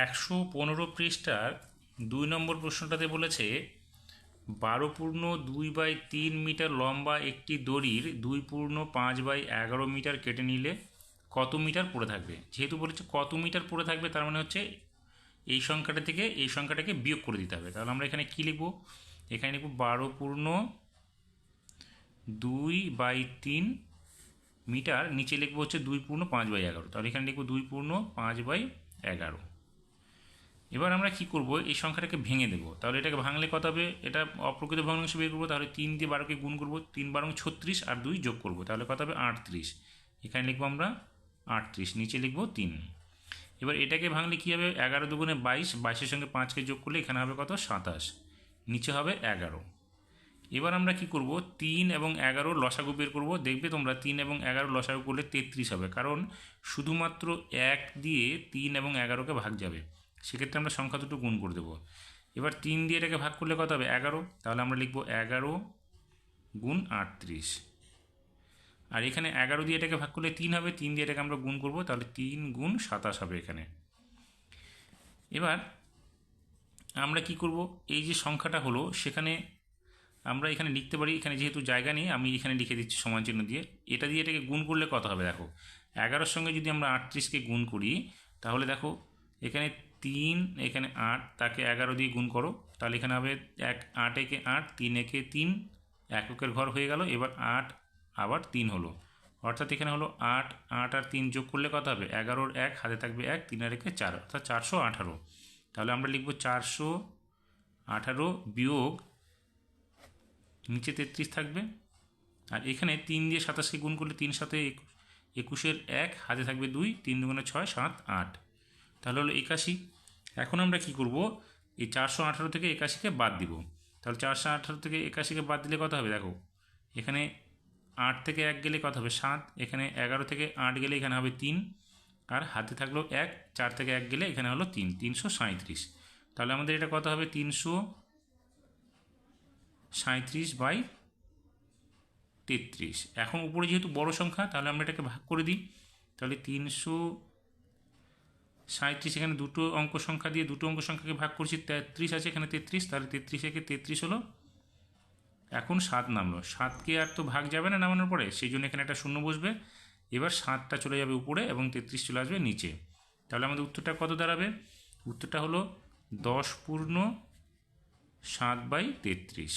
115 পৃষ্ঠার 2 নম্বর প্রশ্নটাতে বলেছে 12 পূর্ণ 2/3 মিটার লম্বা একটি দড়ির 2 পূর্ণ 5/11 মিটার কেটে নিলে কত মিটার পড়ে থাকবে। যেহেতু বলেছে কত মিটার পড়ে থাকবে, তার মানে হচ্ছে এই সংখ্যাটা থেকে এই সংখ্যাটাকে বিয়োগ করে দিতে হবে। তাহলে আমরা এখানে কী লিখব? এখানে লিখব 12 পূর্ণ 2/3 মিটার, নিচে লিখবো হচ্ছে 2 পূর্ণ 5/11। তাহলে এখানে লিখবো 2 পূর্ণ 5/11। এবার আমরা কি করব, এই সংখ্যাটাকে ভেঙে দেবো। তাহলে এটাকে ভাঙলে কত হবে? এটা অপ্রকৃত ভগ্নাংশ বের করবো। তাহলে 3 দিয়ে 12কে গুণ করবো, 3 বারং 36 আর 2 যোগ করবো, তাহলে কত হবে? 38। এখানে লিখবো আমরা 38, নিচে লিখবো 3। এবার এটাকে ভাঙলে কী হবে? 11 দুগুণে 22, 22-এর সঙ্গে 5কে যোগ করলে এখানে হবে কত? 27, নিচে হবে 11। এবার আমরা কি করব, 3 এবং 11 লসাগু বের করব। দেখবে তোমরা 3 এবং 11 লসাগু করলে 33 হবে, কারণ শুধুমাত্র 1 দিয়ে 3 এবং 11কে ভাগ যাবে। সেক্ষেত্রে আমরা সংখ্যা দুটো গুণ করে দেবো। এবার 3 দিয়ে এটাকে ভাগ করলে কত হবে? 11। তাহলে আমরা লিখব 11 গুণ 38। আর এখানে 11 দিয়ে এটাকে ভাগ করলে 3 হবে, 3 দিয়ে এটাকে আমরা গুণ করব, তাহলে 3 গুণ 27 হবে এখানে। এবার আমরা কি করব, এই যে সংখ্যাটা হলো সেখানে আমরা এখানে লিখতে পারি। এখানে যেহেতু জায়গা নেই, আমি এখানে লিখে দিচ্ছি সমান চিহ্ন দিয়ে। এটা দিয়ে এটাকে গুণ করলে কত হবে? দেখো, 11-র সঙ্গে যদি আমরা 38কে গুণ করি, তাহলে দেখো এখানে 3, এখানে 8, তাকে 11 দিয়ে গুণ করো, তাহলে এখানে হবে 8 একে 8, 3 একে 3, এককের ঘর হয়ে গেল। এবার 8 আবার 3 হলো, অর্থাৎ এখানে হলো 8, 8 আর 3 যোগ করলে কত হবে? 11-র 1 হাতে থাকবে 1, 3 আর 1 4, অর্থাৎ 418। তাহলে আমরা লিখব 418 বিয়োগ নিচে 33 থাকবে। আর এখানে 3 দিয়ে 27কে গুণ করলে 3 সাথে 21-এর 1 হাতে থাকবে 2, 3 দুগুণে 6, 7, 8, তাহলে হলো 81। এখন আমরা কি করব, এই 418 থেকে 81কে বাদ দিব। তাহলে 418 থেকে 81কে বাদ দিলে কত হবে? দেখো এখানে 8 থেকে 1 গেলে কত হবে? 7, এখানে 11 থেকে 8 গেলে এখানে হবে 3, আর হাতে থাকলো 1, 4 থেকে 1 গেলে এখানে হলো 3, 337। তাহলে আমাদের এটা কত হবে? 337/33। এখন উপরে যেহেতু বড় সংখ্যা, তাহলে আমরা এটাকে ভাগ করে দিই। তাহলে 337, এখানে দুটো অঙ্ক সংখ্যা দিয়ে দুটো অঙ্ক সংখ্যাকে ভাগ করছি, 33 আছে এখানে 33, তাহলে 33 একে 33 হলো। এখন 7 নামলো, 7কে আর তো ভাগ যাবে না নামানোর পরে, সেই জন্য এখানে একটা শূন্য বসবে। এবার 7টা চলে যাবে উপরে এবং 33 চলে আসবে নিচে। তাহলে আমাদের উত্তরটা কত দাঁড়াবে? উত্তরটা হলো 10 পূর্ণ 7/33।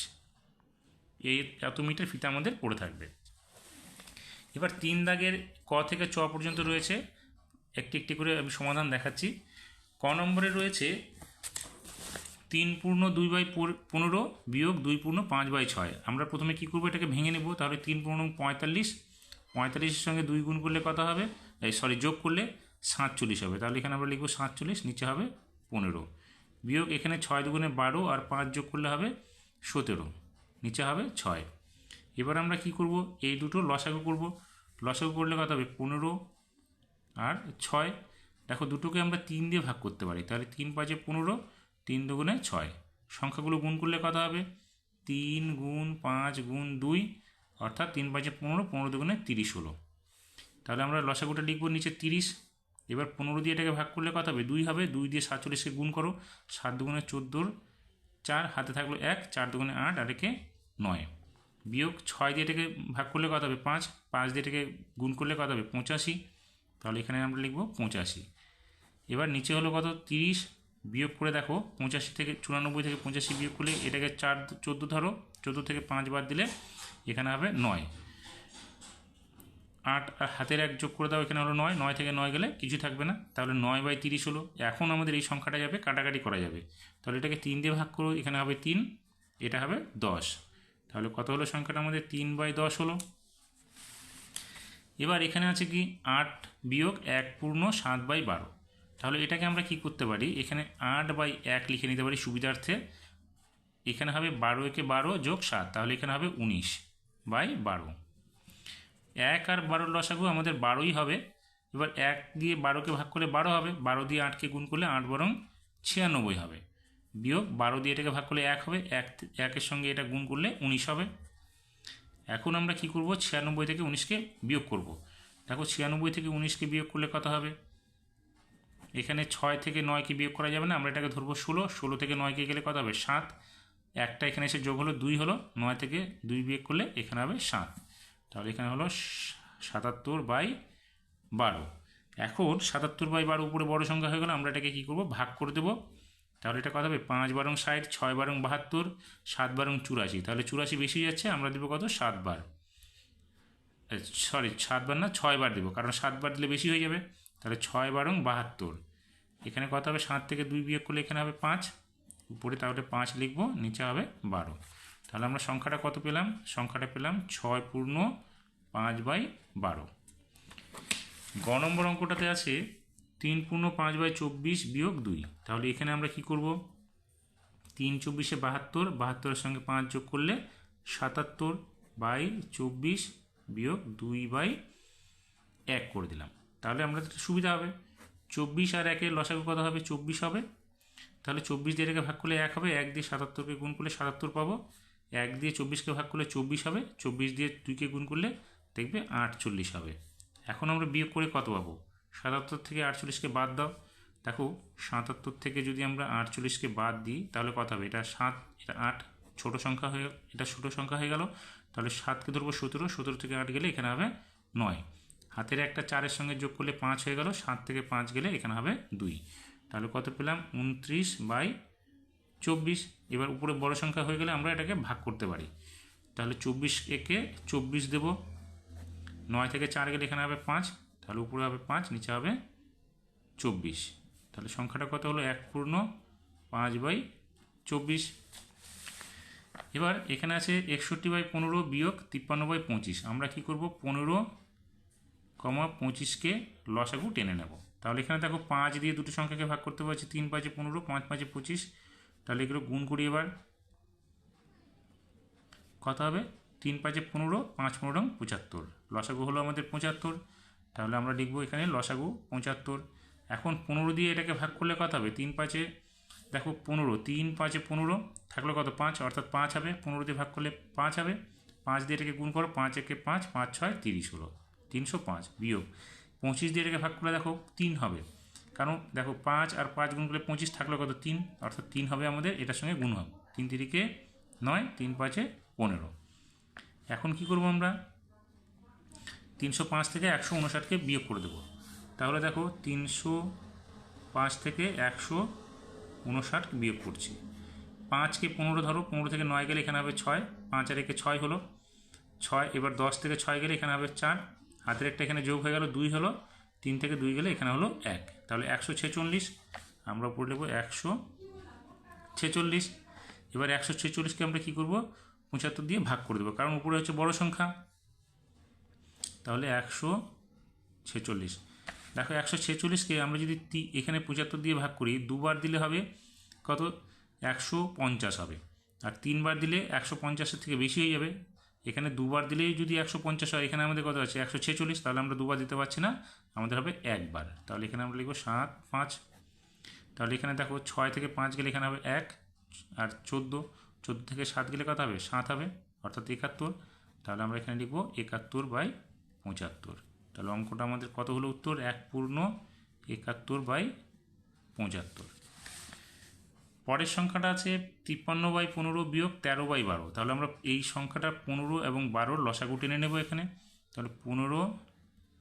এই এত মিটার ফিতা আমাদের পড়ে থাকবে। এবার 3 দাগের ক থেকে চ পর্যন্ত রয়েছে, একটি একটি করে আমি সমাধান দেখাচ্ছি। ক নম্বরে রয়েছে 3 পূর্ণ 2/15 বিয়োগ 2 পূর্ণ 5/6। আমরা প্রথমে কি করবো, এটাকে ভেঙে নেব। তাহলে 3 পূর্ণ 45, 45-এর সঙ্গে 2 গুণ করলে কত হবে? যোগ করলে 47 হবে। তাহলে এখানে আমরা লিখবো 47, নিচে হবে 15, বিয়োগ এখানে 6 দুগুণে 12 আর 5 যোগ করলে হবে 17, নিচে হবে 6। এবার আমরা কি করব, এই দুটো লসাগু করব। লসাগু করলে কত হবে? 15 আর 6। দেখো দুটোকে আমরা 3 দিয়ে ভাগ করতে পারি, তাহলে 3 5 15, 3 দুগুণে 6। সংখ্যাগুলো গুণ করলে কত হবে? 3 গুণ 5 গুণ 2, অর্থাৎ 3 5 15, 15 দুগুণে 30 হলো। তাহলে আমরা লসাগুটা লিখব নিচে 30। এবার 15 দিয়ে এটাকে ভাগ করলে কত হবে? 2 হবে, 2 দিয়ে 47কে গুণ করো, 7 দুগুণে 14, 4 হাতে থাকলো 1, 4 দুগুণে 8 আর একে 9, বিয়োগ 6 দিয়ে এটাকে ভাগ করলে কত হবে? 5, 5 দিয়ে এটাকে গুণ করলে কত হবে? 85। তাহলে এখানে আমরা লিখব 85। এবার নিচে হলো কত? 30, বিয়োগ করে দেখো 85 থেকে 94 থেকে 85 বিয়োগ করলে এটাকে 14 ধরো, 14 থেকে 5 বাদ দিলে এখানে হবে 9, 8 আর হাতের 1 যোগ করে দাও, এখানে হলো 9, 9 থেকে 9 গেলে কিছু থাকবে না, তাহলে 9/30 হলো। এখন আমাদের এই সংখ্যাটা যাবে, কাটাকাটি করা যাবে। তাহলে এটাকে 3 দিয়ে ভাগ করো, এখানে হবে 3, এটা হবে 10। তাহলে কত হলো সংখ্যাটা আমাদের? 3/10 হলো। এবার এখানে আছে কি 8 বিয়োগ 1 পূর্ণ 7/12। তাহলে এটাকে আমরা কি করতে পারি, এখানে 8/1 লিখে নিতে পারি সুবিধার্থে। এখানে হবে 12 একে 12 যোগ 7, তাহলে এখানে হবে 19/12। 1 আর 12 লসাগু আমাদের 12ই হবে। এবার 1 দিয়ে 12কে ভাগ করলে 12 হবে, 12 দিয়ে 8কে গুণ করলে 8 বরং 96 হবে, বিয়োগ 12 দিয়ে এটাকে ভাগ করলে 1 হবে, 1-এর সঙ্গে এটা গুণ করলে 19 হবে। এখন আমরা কি করব, 96 থেকে 19কে বিয়োগ করব। দেখো 96 থেকে 19কে বিয়োগ করলে কত হবে? এখানে 6 থেকে 9কে বিয়োগ করা যাবে না, আমরা এটাকে ধরবো 16। 16 থেকে 9কে গেলে কত হবে 7, একটা এখানে এসে যোগ হলো 2 হলো, 9 থেকে 2 বিয়োগ করলে এখানে হবে 7। তাহলে এখানে হলো 77/12। এখন 77/12 উপরে বড় সংখ্যা হয়ে গেল, আমরা এটাকে কী করবো ভাগ করে দেবো। তাহলে এটা কত হবে 5 বারং 60, 6 বারং 72, 7 বারং 84। তাহলে 84 বেশি যাচ্ছে, আমরা দেবো কত 7 বার, সরি 7 বার না 6 বার দেবো, কারণ 7 বার দিলে বেশি হয়ে যাবে। তাহলে 6 বারং 72, এখানে কত হবে 7 থেকে 2 বিয়োগ করলে এখানে হবে 5, উপরে তাহলে 5 লিখবো, নিচে হবে 12। তাহলে আমরা সংখ্যাটা কত পেলাম, সংখ্যাটা পেলাম 6 পূর্ণ 5/12। গ নম্বর অঙ্কটাতে আছে 3 পূর্ণ 5/24 বিয়োগ 2। তাহলে এখানে আমরা কি করব, 3 24-এ 72, 72-এর সঙ্গে 5 যোগ করলে 77/24 বিয়োগ 2/1 করে দিলাম। তাহলে আমরা সুবিধা হবে, 24 আর 1-এর লসাগু কত হবে 24 হবে। তাহলে 24 দিয়ে এটাকে ভাগ করলে 1 হবে, 1 দিয়ে 77-কে গুণ করলে 77 পাবো, 1 দিয়ে 24-কে ভাগ করলে 24 হবে, 24 দিয়ে 2-কে গুণ করলে দেখবে 48 হবে। এখন আমরা বিয়োগ করে কত পাবো, 77 থেকে 48-কে বাদ দাও। দেখো 77 থেকে যদি আমরা 48-কে বাদ দিই তাহলে কত হবে, এটা 7, এটা 8, ছোট সংখ্যা হয়ে, এটা ছোট সংখ্যা হয়ে গেল। তাহলে 7-কে ধরবো 17, 17 থেকে 8 গেলে এখানে হবে 9, হাতের একটা 4-এর সঙ্গে যোগ করলে 5 হয়ে গেল, 7 থেকে 5 গেলে এখানে হবে 2। তাহলে কত পেলাম 29/24। এবার উপরে বড় সংখ্যা হয়ে গেলে আমরা এটাকে ভাগ করতে পারি। তাহলে 24-কে 24 দেবো, 9 থেকে 4 গেলে এখানে হবে 5, তাহলে উপরে হবে 5, নিচে হবে 24। তাহলে সংখ্যাটা কত হলো 1 পূর্ণ 5/24। এবার এখানে আছে 61/15 বিয়োগ 53/25। আমরা কি করব 15,25-কে লসাগু টেনে নেব। তাহলে এখানে দেখো 5 দিয়ে দুটো সংখ্যাকে ভাগ করতে পারছি, 3 5 15, 5 5 25। তাহলে এগুলো গুণ করি, এবার কত হবে 3 5 15, 5 15 75, লসাগু হলো আমাদের 75। তাহলে আমরা লিখবো এখানে লসাগু 75। এখন 15 দিয়ে এটাকে ভাগ করলে কত হবে, 3 5 দেখো 15, 3 5 15 থাকলে কত 5, অর্থাৎ 5 হবে, 15 দিয়ে ভাগ করলে 5 হবে, 5 দিয়ে এটাকে গুণ করো, 5 1 5, 5 6 30 হলো 305 বিয়োগ 25 দিয়ে এটাকে ভাগ করলে দেখো 3 হবে, কারণ দেখো 5 আর 5 গুণ করলে 25 থাকলে কত 3, অর্থাৎ 3 হবে আমাদের, এটার সঙ্গে গুণ হবে, 3 3-কে 9, 3 5 15। এখন কি করব আমরা 305 থেকে 159-কে বিয়োগ করে দেবো। তাহলে দেখো 305 থেকে 159 বিয়োগ করছি, 5-কে 15 ধরো, 15 থেকে 9 গেলে এখানে হবে 6, 5 আর 1-এ 6 হলো 6। এবার 10 থেকে 6 গেলে এখানে হবে 4, হাতের একটা এখানে যোগ হয়ে গেল 2 হলো, 3 থেকে 2 গেলে এখানে হলো 1। তাহলে 146, আমরা উপরে নেব 146। এবার 146-কে আমরা কী করবো 75 দিয়ে ভাগ করে দেবো, কারণ উপরে হচ্ছে বড় সংখ্যা। তাহলে 146, দেখো 146-কে আমরা যদি এখানে 75 দিয়ে ভাগ করি, দুবার দিলে হবে কত 150 হবে, আর 3 বার দিলে 150-এর থেকে বেশি হয়ে যাবে। এখানে দুবার দিলেই যদি 150 হয়, এখানে আমাদের কত আছে 146, তাহলে আমরা দুবার দিতে পারছি না, আমাদের হবে একবার। তাহলে এখানে আমরা লিখব 7 5। তাহলে এখানে দেখো 6 থেকে 5 গেলে এখানে হবে 1, আর 14 থেকে 7 গেলে কত হবে 7 হবে, অর্থাৎ 71। তাহলে আমরা এখানে লিখব 71/75। তাহলে অঙ্কটা আমাদের কত হলো উত্তর 1 পূর্ণ 71/75। পরের সংখ্যাটা আছে 53/15 বিয়োগ 13/12। তাহলে আমরা এই সংখ্যাটা 15 এবং 12-র লসাগু টেনে নেব এখানে। তাহলে 15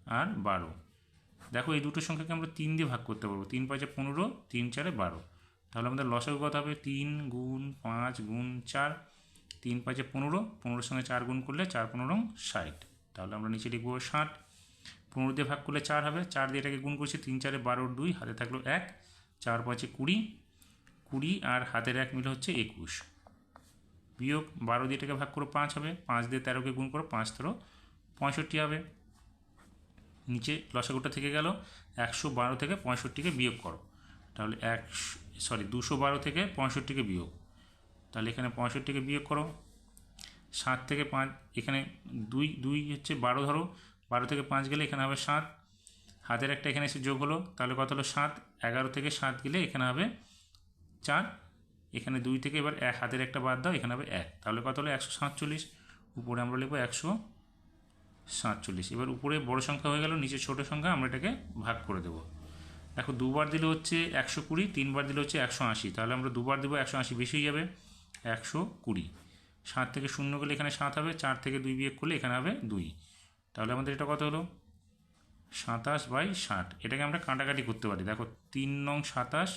আর 12, দেখো এই দুটো সংখ্যাকে আমরা 3 দিয়ে ভাগ করতে পারবো, 3 5 15, 3 4 12। তাহলে আমাদের লসাগু কত হবে 3 গুণ 5 গুণ 4, 3 5 15, 15-এর সঙ্গে 4 গুণ করলে 4 15 60। তাহলে আমরা নিচে লিখবো 60, 15 দিয়ে ভাগ করলে 4 হবে, 4 দিয়ে এটাকে গুণ করছি, 3 4 12, 2 হাতে থাকলো 1, 4 5 20, 20 আর হাতের 1 মিলে হচ্ছে 21, বিয়োগ 12 দিয়ে এটাকে ভাগ করো 5 হবে, 5 দিয়ে 13-কে গুণ করো, 5 13 65 হবে। নিচে লসাগুটা থেকে গেল, 112 থেকে 65-কে বিয়োগ করো। তাহলে 212 থেকে 65-কে বিয়োগ, তাহলে এখানে 65-কে বিয়োগ করো। 7 থেকে 5, এখানে 2 হচ্ছে 12 ধরো, 12 থেকে 5 গেলে এখানে হবে 7, হাতের একটা এখানে এসে যোগ হলো, তাহলে কত হলো 7। 11 থেকে 7 গেলে এখানে হবে 4, এখানে 2 থেকে এবার হাতের একটা বাদ দাও, এখানে হবে 1, তাহলে কত হলো 147। উপরে আমরা লিখবো 147। এবার উপরে বড় সংখ্যা হয়ে গেল, নিচে ছোট সংখ্যা, আমরা এটাকে ভাগ করে দেবো। দেখো দুবার দিলে হচ্ছে 120, তিনবার দিলে হচ্ছে 180, তাহলে আমরা দুবার দেবো 180 বেশি হয়ে যাবে 120। 7 থেকে 0 গেলে এখানে 7 হবে, 4 থেকে 2 বিয়োগ করলে এখানে হবে 2, তাহলে আমাদের এটা কত হলো 27/60। এটাকে আমরা কাটাকাটি করতে পারি, দেখো 3 নং 27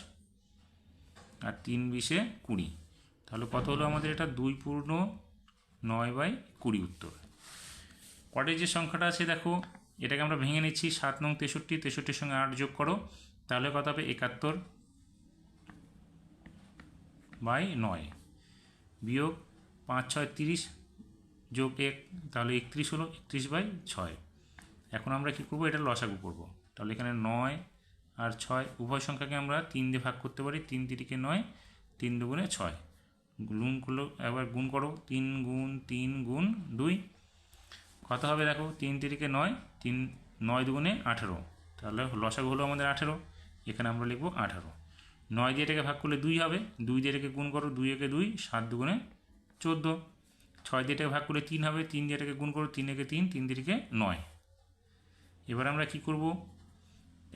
আর 3 বিশে 20, তাহলে কত হলো আমাদের এটা 2/9/20 উত্তর। পরের যে সংখ্যাটা আছে দেখো, এটাকে আমরা ভেঙে নিচ্ছি। 7 নং 63, 63-র সঙ্গে 8 যোগ করো, তাহলে কত হবে 71/9 বিয়োগ 5 6 30 যোগ 1, তাহলে 31 হলো 31/6। এখন আমরা কী করবো, এটা লসাগু করবো, তাহলে এখানে 9 আর 6 উভয় সংখ্যাকে আমরা 3 দিয়ে ভাগ করতে পারি, 3 তিরিকে 9, 3 দুগুণে 6, গুণ করলো একবার গুণ করো, 3 গুণ 3 গুণ 2 কত হবে দেখো, 3 তিরিকে 9, 3 9 দুগুণে 18, তাহলে লসাগু হলো আমাদের 18, এখানে আমরা লিখবো 18। 9 দিয়ে এটাকে ভাগ করলে 2 হবে, 2 দিয়ে এটাকে গুণ করো, 2 একে 2, 7 দুগুণে 14। 6 দিয়ে এটাকে ভাগ করলে 3 হবে, 3 দিয়ে এটাকে গুণ করো, 3 একে 3, 3 তিরিকে 9। এবার আমরা কি করব,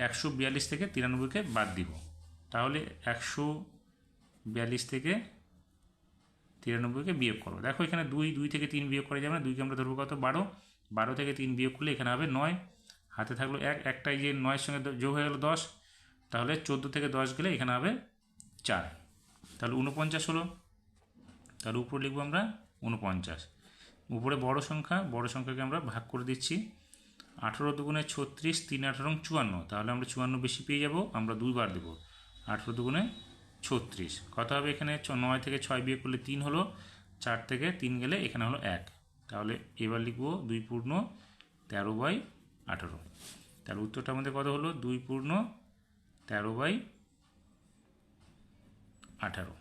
142 থেকে 93কে বাদ দিব, তাহলে 142 থেকে 93কে বিয়োগ করো। দেখো এখানে 2 থেকে 3 বিয়োগ করা যাবে না, 2কে আমরা ধরবো কত 12, 12 থেকে 3 বিয়োগ করলে এখানে হবে 9, হাতে থাকলো 1, একটাই যে 9-এর সঙ্গে যোগ হয়ে গেল 10, তাহলে 14 থেকে 10 গেলে এখানে হবে 4, তাহলে 49 হলো, তাহলে উপরে লিখবো আমরা 49। উপরে বড় সংখ্যাকে আমরা ভাগ করে দিচ্ছি, 18 দুগুণে 36, 3 18 54, তাহলে আমরা 54 বেশি পেয়ে যাব, আমরা 2 বার দেবো, 18 দুগুণে 36 কত হবে, এখানে 9 থেকে 6 বিয়োগ করলে 3 হলো, 4 থেকে 3 গেলে এখানে হলো 1, তাহলে এবার লিখবো 2/13/18, তাহলে উত্তরটা আমাদের কত হলো 2/13/18।